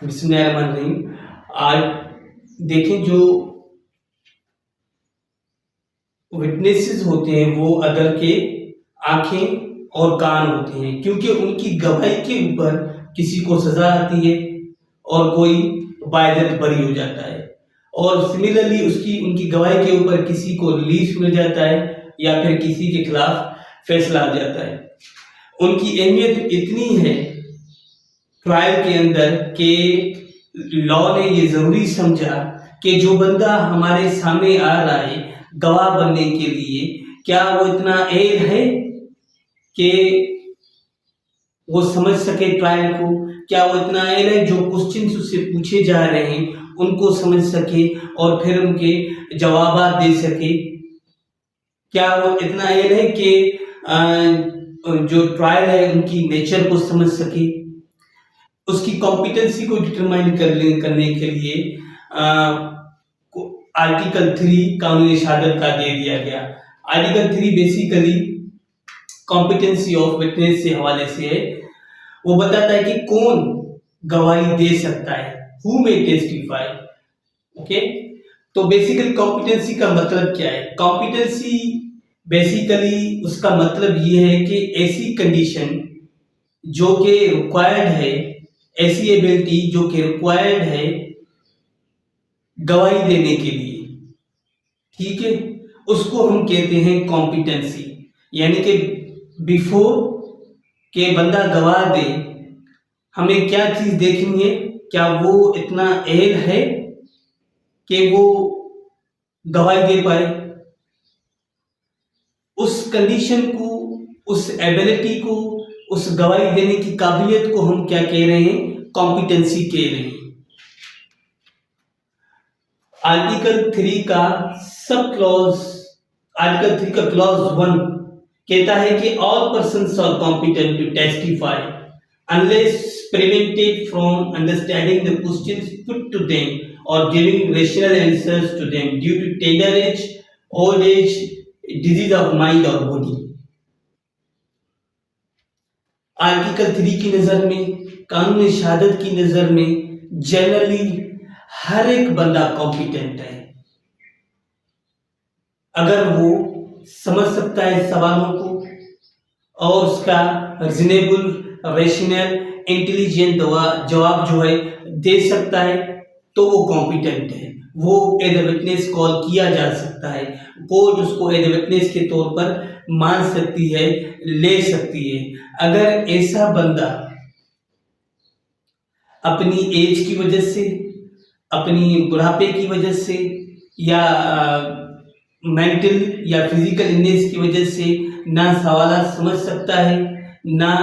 बिस्मिल्लाहिर्रहमानिर्रहीम। आज देखें, जो विटनेसेस होते हैं वो अदर के आंखें और कान होते हैं, क्योंकि उनकी गवाही के ऊपर किसी को सजा आती है और कोई बाइज्जत बरी हो जाता है, और सिमिलरली उसकी उनकी गवाही के ऊपर किसी को लीफ मिल जाता है या फिर किसी के खिलाफ फैसला आ जाता है। उनकी अहमियत इतनी है ट्रायल के अंदर कि लॉ ने ये जरूरी समझा कि जो बंदा हमारे सामने आ रहा है गवाह बनने के लिए, क्या वो इतना एज है कि वो समझ सके ट्रायल को? क्या वो इतना एज है जो क्वेश्चंस उससे पूछे जा रहे हैं उनको समझ सके और फिर उनके जवाब दे सके? क्या वो इतना एज है कि जो ट्रायल है उनकी नेचर को समझ सके? उसकी कॉम्पिटेंसी को डिटरमाइन करने के लिए आर्टिकल 3 कानूनी शहादत का दे दिया गया। Article 3 basically competency of witness से हवाले से है। वो बताता है कि कौन गवाही दे सकता है, हु मे टेस्टिफाई। ओके, तो बेसिकली कॉम्पिटेंसी का मतलब क्या है? कॉम्पिटेंसी बेसिकली उसका मतलब ये है कि ऐसी कंडीशन जो कि रिक्वायर्ड है, ऐसी एबिलिटी जो कि रिक्वायर्ड है गवाही देने के लिए, ठीक है, उसको हम कहते हैं कॉम्पिटेंसी। यानी कि बिफोर के बंदा गवाह दे, हमें क्या चीज देखनी है? क्या वो इतना एल है कि वो गवाही दे पाए? उस कंडीशन को, उस एबिलिटी को, उस गवाही देने की काबिलियत को हम क्या कह रहे हैं? कॉम्पिटेंसी कह रहे हैं। आर्टिकल 3 का सब क्लॉज, आर्टिकल 3 का क्लॉज 1 कहता है कि all persons are competent to testify unless prevented from understanding the questions put to them और giving rational answers to them due to tender age, old age, disease of mind और body. Article 3 की नजर में, कानूनी शहादत की नजर में, जनरली हर एक बंदा कॉम्पिटेंट है अगर वो समझ सकता है सवालों को और उसका रीजनेबल, रेशनल, इंटेलिजेंट जवाब जो है दे सकता है, तो वो कॉम्पिटेंट है। वो एज ए विटनेस कॉल किया जा सकता है, कोर्ट उसको एज ए विटनेस के तौर पर मान सकती है, ले सकती है। अगर ऐसा बंदा अपनी एज की वजह से, अपनी बुढ़ापे की वजह से या मेंटल या फिजिकल इलनेस की वजह से ना सवाल समझ सकता है, ना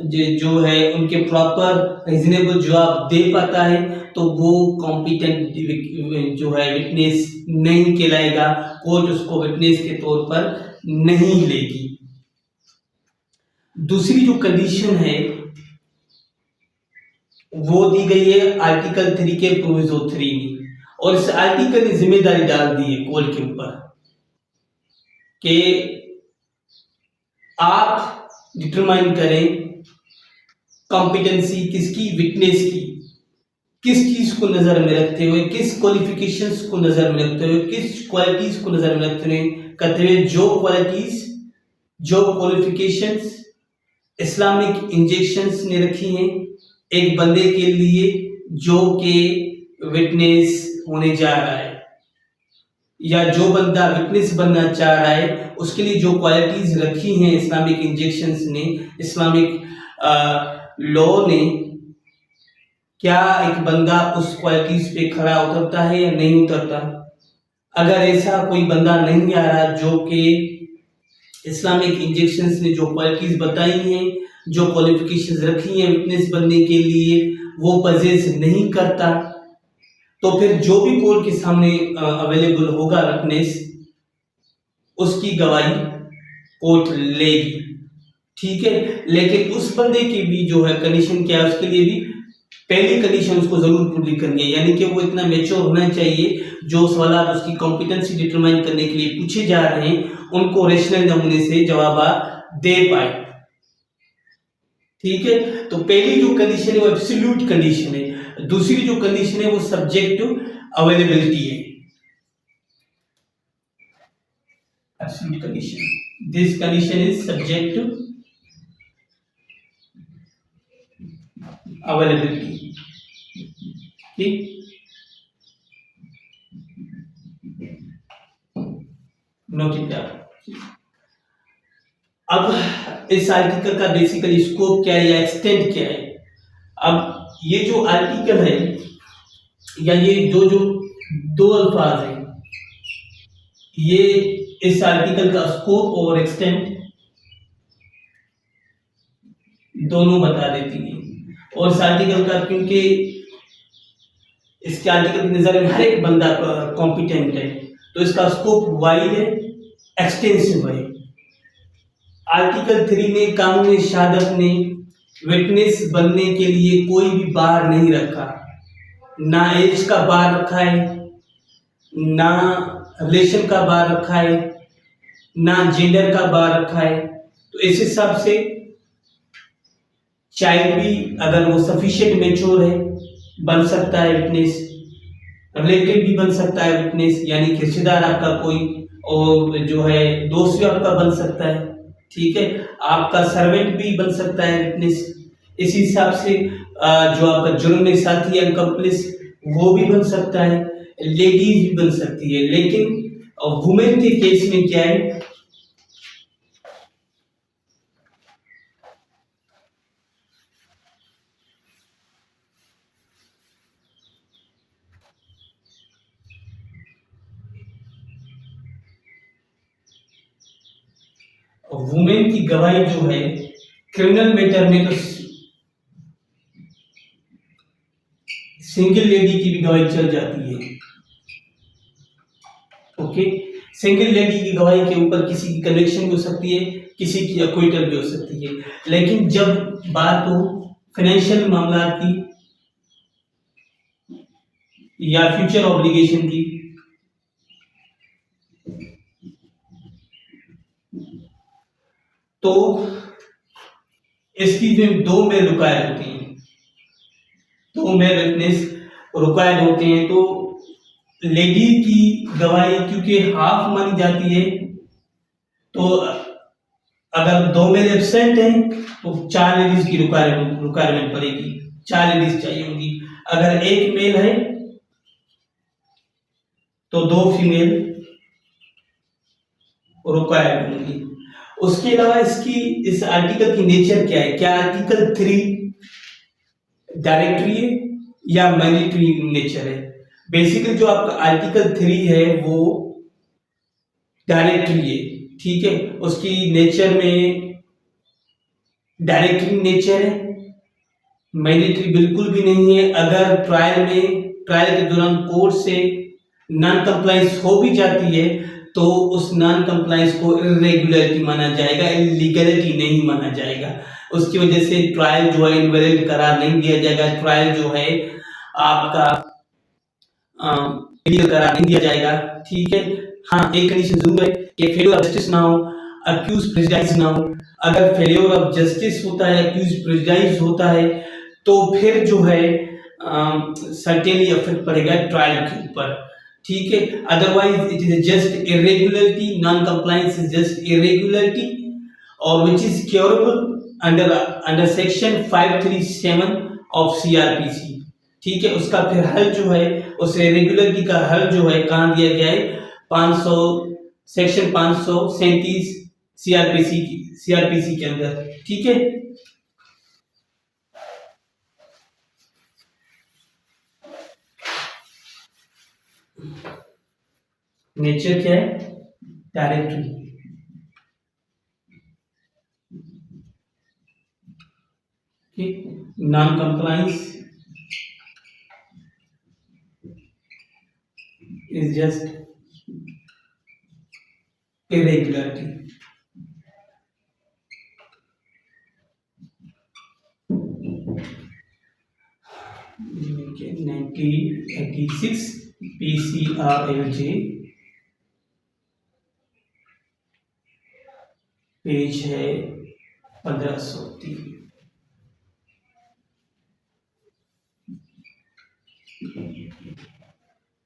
जो है उनके प्रॉपर रीजनेबल जवाब दे पाता है, तो वो कॉम्पिटेंट जो है विटनेस नहीं कहलाएगा। कोर्ट उसको विटनेस के तौर पर नहीं लेगी। दूसरी जो कंडीशन है वो दी गई है आर्टिकल 3 के प्रोविजो 3 में, और इस आर्टिकल ने जिम्मेदारी डाल दी है कोर्ट के ऊपर कि आप डिटरमाइन करें कॉम्पिटेंसी किसकी, विटनेस की, किस चीज को नजर में रखते हुए, किस क्वालिफिकेशंस को नजर में रखते हुए, किस क्वालिटीज को नजर में रखते हुए, जो क्वालिटीज, जो क्वालिफिकेशंस इस्लामिक इंजेक्शंस ने रखी हैं एक बंदे के लिए जो कि विटनेस होने जा रहा है, या जो बंदा विटनेस बनना चाह रहा है उसके लिए जो क्वालिटीज रखी हैं इस्लामिक इंजेक्शंस ने, इस्लामिक लॉ ने, क्या एक बंदा उस क्वालिटीज पे खड़ा उतरता है या नहीं उतरता? अगर ऐसा कोई बंदा नहीं आ रहा जो कि इस्लामिक इंजेक्शंस ने जो क्वालिटीज बताई हैं, जो क्वालिफिकेशंस रखी हैं विटनेस बनने के लिए, वो पजेस नहीं करता, तो फिर जो भी कोर्ट के सामने अवेलेबल होगा विटनेस, उसकी गवाही कोर्ट लेगी, ठीक है। लेकिन उस बंदे की भी जो है कंडीशन क्या है, उसके लिए भी पहली कंडीशन उसको जरूर पूरी करनी है, यानी कि वो इतना मैच्योर होना चाहिए जो सवाल उसकी कॉम्पिटेंसी डिटरमाइन करने के लिए पूछे जा रहे हैं उनको रेशनल नमूने से जवाब दे पाए, ठीक है। तो पहली जो कंडीशन है वो एब्सोल्यूट कंडीशन है, दूसरी जो कंडीशन है वो सब्जेक्ट टू अवेलेबिलिटी है। Absolute condition, this condition is subject to availability. ठीक, नोट इट डाउन। अब इस आर्टिकल का बेसिकली स्कोप क्या है या एक्सटेंट क्या है। अब ये जो आर्टिकल है या ये जो जो दो अल्फाज है, ये इस आर्टिकल का स्कोप और एक्सटेंट दोनों बता देती हैं। और इस आर्टिकल का, क्योंकि इसके आर्टिकल की नजर में हर एक बंदा कॉम्पिटेंट है, तो इसका स्कोप वाइड है, एक्सटेंसिव है। आर्टिकल 3 में कानून शहादत ने विटनेस बनने के लिए कोई भी बार नहीं रखा, ना एज का बार रखा है, ना रिलेशन का बार रखा है, ना जेंडर का बार रखा है। तो इस हिसाब से चाइल्ड भी अगर वो सफिशिएंट मेच्योर है बन सकता है विटनेस, रिलेटिव भी बन सकता है विटनेस, यानी कि रिश्तेदार आपका कोई और जो है दोस्त भी आपका बन सकता है। ठीक है, आपका सर्वेंट भी बन सकता है विटनेस। इस हिसाब से जो आपका जुर्म में साथी है अनकम्प्लिस, वो भी बन सकता है, लेडीज भी बन सकती है। लेकिन वुमेन के केस में क्या है, वुमेन की गवाही जो है क्रिमिनल मैटर में तो सिंगल लेडी की भी गवाही चल जाती है। ओके, सिंगल लेडी की गवाही के ऊपर किसी की कन्विक्शन भी हो सकती है, किसी की अक्विटल भी हो सकती है। लेकिन जब बात हो फाइनेंशियल मामला की या फ्यूचर ऑब्लिगेशन की, तो इसकी जो दो मेल रिक्वायर्ड होती हैं, दो मेल विटनेस रिक्वायर्ड होते हैं। तो लेडी की गवाही क्योंकि हाफ मानी जाती है, तो अगर दो मेल एब्सेंट हैं तो 4 लेडीज की रिक्वायरमेंट पड़ेगी, 4 लेडीज चाहिए होंगी। अगर एक मेल है तो 2 फीमेल रिक्वायर्ड होंगी। उसके अलावा इसकी इस आर्टिकल की नेचर क्या है, क्या आर्टिकल 3 डायरेक्टरी है या मैंडेटरी नेचर है। बेसिकली जो आपका आर्टिकल 3 है वो डायरेक्टरी है। ठीक है, उसकी नेचर में डायरेक्टरी नेचर है, मैंडेटरी बिल्कुल भी नहीं है। अगर ट्रायल के दौरान कोर्ट से नॉन कंप्लायंस हो भी जाती है तो उस नॉन कंप्लायंस को इरेगुलरिटी माना जाएगा, इलीगलिटी नहीं माना जाएगा। उसकी वजह से ट्रायल जो है इनवैलिड करार नहीं दिया जाएगा, ट्रायल जो है आपका इलीगल करार नहीं दिया जाएगा। ठीक है, हाँ एक कंडीशन जरूर है कि फेलियर ऑफ जस्टिस ना हो, अक्यूज प्रेजुडाइज ना हो। अगर फेलियर ऑफ जस्टिस होता है, अक्यूज प्रेजुडाइज होता है, तो फिर जो है सर्टेनली इफेक्ट पड़ेगा ट्रायल के ऊपर। ठीक है, otherwise it is just irregularity, non compliance is just irregularity और which is curable under section 537 of CrPC. ठीक है, उसका फिर हल जो है उस इरेगुलरिटी का हल जो है कहाँ दिया गया है, 500 सेक्शन 537 सीआरपीसी के अंदर। ठीक है, नेचर क्या है, डायरेक्टरी। ठीक, non compliance is just irregularity. Okay, 1986 PCRLJ page है 1503।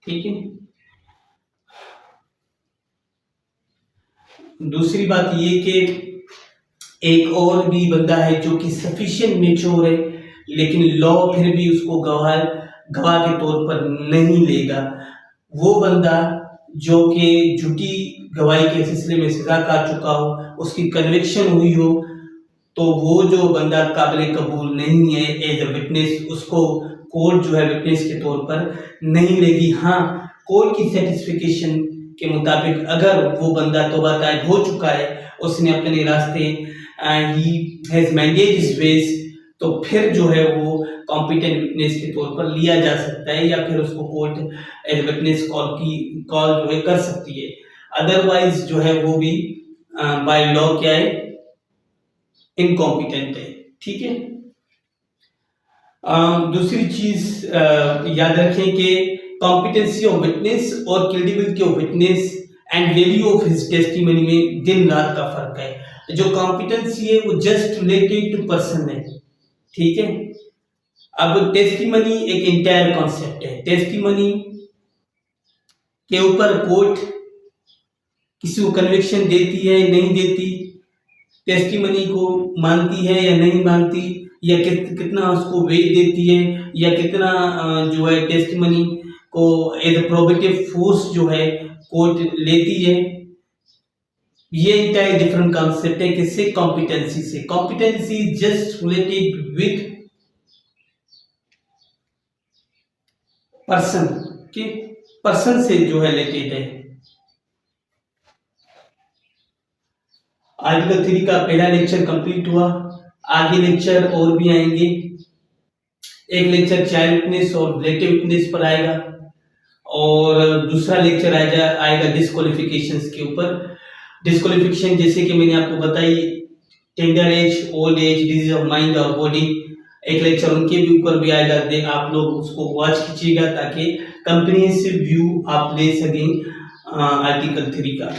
ठीक है। दूसरी बात ये कि एक और भी बंदा है जो कि सफिशिएंट मेच्योर है, लेकिन लॉ फिर भी उसको गवाह के तौर पर नहीं लेगा। वो बंदा जो कि झूठी गवाही के सिलसिले में सजा काट चुका हो, उसकी कन्विक्शन हुई हो, तो वो जो बंदा काबिल कबूल नहीं है एज अ विटनेस, उसको कोर्ट जो है विटनेस के तौर पर नहीं लेगी। हाँ, कोर्ट की सेटिस्फिकेशन के मुताबिक अगर वो बंदा तौबा ताइब हो चुका है, उसने अपने रास्ते ही हैज मेंटेड हिज वेज, तो फिर जो है वो कॉम्पिटेंट विटनेस के तौर पर लिया जा सकता है, या फिर उसको कोर्ट एज विटनेस कॉल जो है कर सकती है। अदरवाइज जो है वो भी बाय लॉ क्या है, इनकॉम्पिटेंट है। ठीक है। दूसरी चीज याद रखें कि कॉम्पिटेंसी ऑफ विटनेस और credibility of witness and value of his testimony में दिन रात का फर्क है। जो कॉम्पिटेंसी है वो जस्ट रिलेटेड टू पर्सन है। ठीक है। अब टेस्टिमनी एक इंटायर कॉन्सेप्ट है। टेस्टिमनी के ऊपर कोर्ट किसी को कन्विक्शन देती है नहीं देती, टेस्टिमनी को मानती है या नहीं मानती, या कितना उसको वेट देती है, या कितना जो है टेस्टिमनी को एज अ प्रोबेटिव फोर्स जो है कोर्ट लेती है। ये इंटायर डिफरेंट कॉन्सेप्ट है। किससे? कॉम्पिटेंसी से। Competency just related with person के पर्सन से जो है रिलेटेड है। आर्टिकल 3 का पहला लेक्चर कंप्लीट हुआ। आगे लेक्चर और भी आएंगे। एक लेक्चर चाइल्ड विटनेस और रिलेटिव विटनेस पर आएगा, और दूसरा लेक्चर आएगा डिस्क्वालिफिकेशंस के ऊपर। डिस्क्वालिफिकेशन जैसे कि मैंने आपको बताई, tender age, old age, disease of mind और बॉडी, एक लेक्चर उनके भी ऊपर भी आएगा। आप लोग उसको वॉच कीजिएगा ताकि कंप्रिहेंसिव व्यू आप ले सकें आर्टिकल 3 का।